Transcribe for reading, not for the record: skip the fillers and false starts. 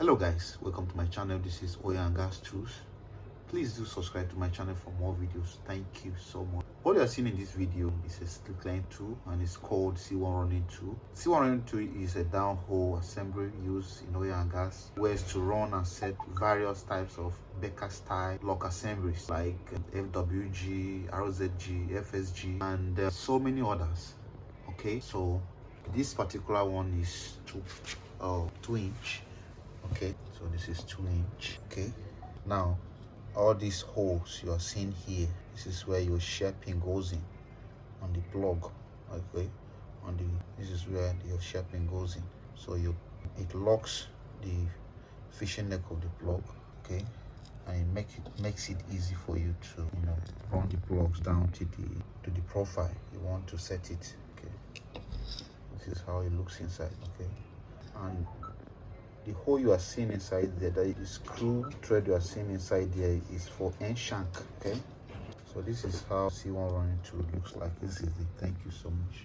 Hello guys, welcome to my channel. This is oil and gas tools. Please do subscribe to my channel for more videos. Thank you so much. What you are seeing in this video is a slick line tool and it's called C1 running tool. C1 running tool is a downhole assembly used in oil and gas, where it's to run and set various types of Becker style lock assemblies like FWZ, RZG, FSG, and so many others. Okay, so this particular one is 2 inch. Okay, so this is 2 inch. Okay, now all these holes you are seeing here, this is where your shaping goes in on the plug. Okay, this is where your shaping goes in, so it locks the fishing neck of the plug. Okay, and it makes it easy for you to run the plugs down to the profile you want to set it. Okay, this is how it looks inside. Okay, and the hole you are seeing inside there, the screw thread you are seeing inside there, is for end shank. Okay, so this is how C1 running tool looks like. This is it. Thank you so much.